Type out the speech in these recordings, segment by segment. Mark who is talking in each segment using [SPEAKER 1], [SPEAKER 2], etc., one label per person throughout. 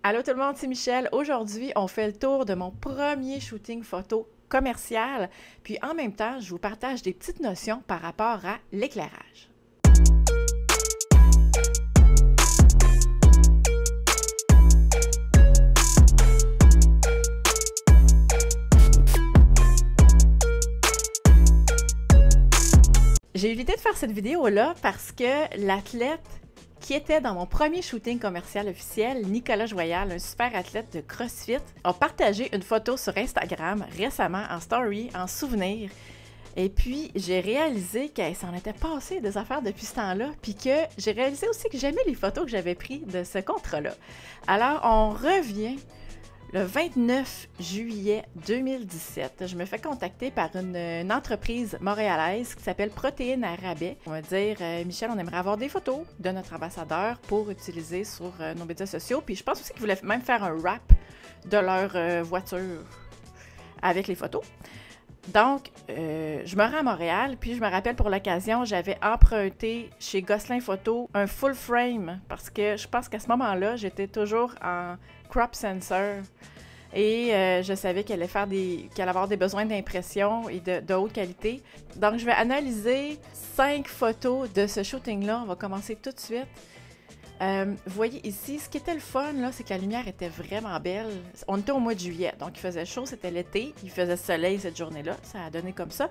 [SPEAKER 1] Allô tout le monde, c'est Michel. Aujourd'hui, on fait le tour de mon premier shooting photo commercial. Puis en même temps, je vous partage des petites notions par rapport à l'éclairage. J'ai eu l'idée de faire cette vidéo-là parce que l'athlète qui était dans mon premier shooting commercial officiel, Nicolas Joyal, un super athlète de CrossFit, a partagé une photo sur Instagram récemment en story, en souvenir. Et puis, j'ai réalisé qu'elle s'en était passé des affaires depuis ce temps-là, puis que j'ai réalisé aussi que j'aimais les photos que j'avais prises de ce contrat-là. Alors, on revient le 29 juillet 2017, je me fais contacter par une entreprise montréalaise qui s'appelle Protéines à rabais. On va dire, Michel, on aimerait avoir des photos de notre ambassadeur pour utiliser sur nos médias sociaux. Puis je pense aussi qu'ils voulaient même faire un wrap de leur voiture avec les photos. Donc, je me rends à Montréal, puis je me rappelle pour l'occasion, j'avais emprunté chez Gosselin Photo un full frame parce que je pense qu'à ce moment-là, j'étais toujours en crop sensor et je savais qu'elle allait avoir des besoins d'impression et de haute qualité. Donc, je vais analyser 5 photos de ce shooting-là. On va commencer tout de suite. Vous voyez ici, ce qui était le fun, là, c'est que la lumière était vraiment belle. On était au mois de juillet, donc il faisait chaud, c'était l'été, il faisait soleil cette journée-là, ça a donné comme ça.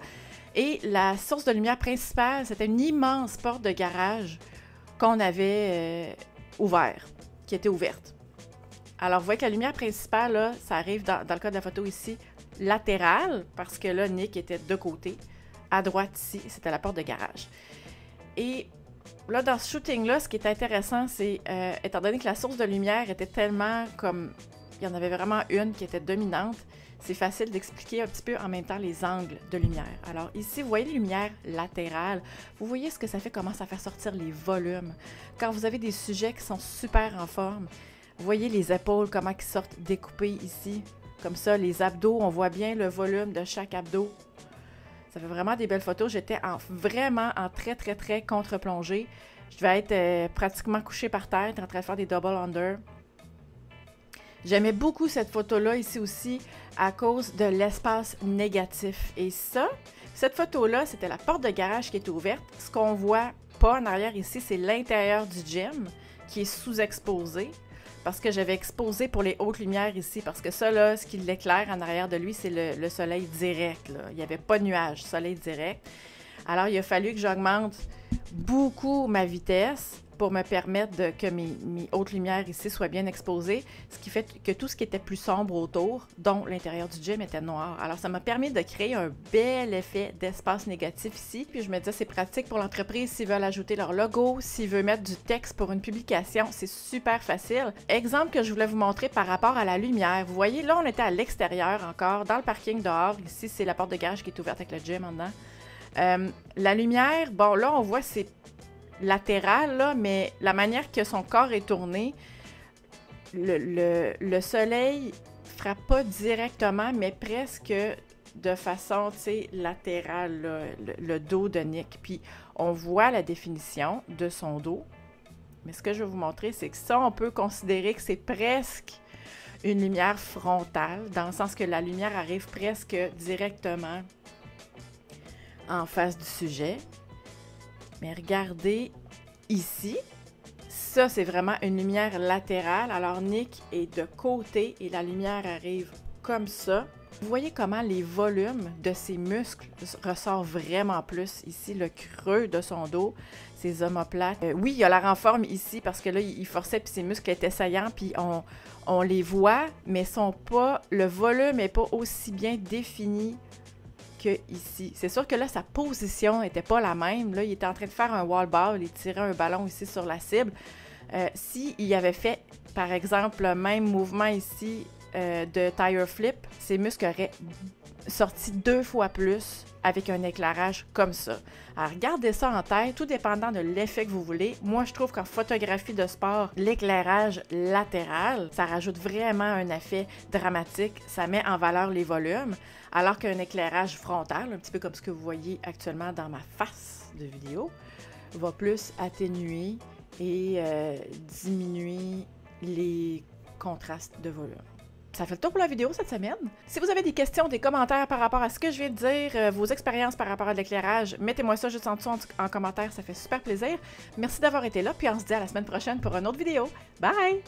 [SPEAKER 1] Et la source de lumière principale, c'était une immense porte de garage qu'on avait qui était ouverte. Alors, vous voyez que la lumière principale, là, ça arrive dans le cas de la photo ici, latérale, parce que là, Nick était de côté. À droite ici, c'était la porte de garage. Et là, dans ce shooting-là, ce qui est intéressant, c'est, étant donné que la source de lumière était tellement comme... Il y en avait vraiment une qui était dominante, c'est facile d'expliquer un petit peu en même temps les angles de lumière. Alors ici, vous voyez les lumières latérales. Vous voyez ce que ça fait, comment ça fait sortir les volumes. Quand vous avez des sujets qui sont super en forme, vous voyez les épaules, comment ils sortent découpées ici. Comme ça, les abdos, on voit bien le volume de chaque abdos. Ça fait vraiment des belles photos. J'étais vraiment en très contre-plongée. Je devais être pratiquement couchée par terre, en train de faire des double under. J'aimais beaucoup cette photo-là ici aussi à cause de l'espace négatif. Et ça, cette photo-là, c'était la porte de garage qui était ouverte. Ce qu'on voit pas en arrière ici, c'est l'intérieur du gym qui est sous-exposé. Parce que j'avais exposé pour les hautes lumières ici, parce que ça, là, ce qui l'éclaire en arrière de lui, c'est le soleil direct, là. Il n'y avait pas de nuage, soleil direct. Alors, il a fallu que j'augmente beaucoup ma vitesse pour me permettre que mes hautes lumières ici soient bien exposées, ce qui fait que tout ce qui était plus sombre autour, dont l'intérieur du gym, était noir. Alors, ça m'a permis de créer un bel effet d'espace négatif ici. Puis je me disais, c'est pratique pour l'entreprise s'ils veulent ajouter leur logo, s'ils veulent mettre du texte pour une publication, c'est super facile. Exemple que je voulais vous montrer par rapport à la lumière. Vous voyez, là, on était à l'extérieur encore, dans le parking dehors. Ici, c'est la porte de garage qui est ouverte avec le gym en dedans. La lumière, bon, là, on voit, c'est latéral, là, mais la manière que son corps est tourné, le soleil frappe pas directement, mais presque de façon, tu sais, latérale, là, le dos de Nick. Puis, on voit la définition de son dos. Mais ce que je vais vous montrer, c'est que ça, on peut considérer que c'est presque une lumière frontale, dans le sens que la lumière arrive presque directement en face du sujet. Mais regardez ici, ça c'est vraiment une lumière latérale. Alors Nick est de côté et la lumière arrive comme ça. Vous voyez comment les volumes de ses muscles ressortent vraiment plus ici, le creux de son dos, ses omoplates. Oui, il a l'air en forme ici parce que là, il forçait puis ses muscles étaient saillants puis on les voit, mais le volume n'est pas aussi bien défini que ici. C'est sûr que là, sa position n'était pas la même. Là, il était en train de faire un wall ball, il tirait un ballon ici sur la cible. S'il avait fait, par exemple, le même mouvement ici de tire flip, ses muscles auraient sorti 2 fois plus avec un éclairage comme ça. Alors, gardez ça en tête, tout dépendant de l'effet que vous voulez. Moi, je trouve qu'en photographie de sport, l'éclairage latéral, ça rajoute vraiment un effet dramatique. Ça met en valeur les volumes, alors qu'un éclairage frontal, un petit peu comme ce que vous voyez actuellement dans ma face de vidéo, va plus atténuer et diminuer les contraste de volume. Ça fait le tour pour la vidéo cette semaine. Si vous avez des questions, des commentaires par rapport à ce que je viens de dire, vos expériences par rapport à l'éclairage, mettez-moi ça juste en dessous en commentaire, ça fait super plaisir. Merci d'avoir été là, puis on se dit à la semaine prochaine pour une autre vidéo. Bye!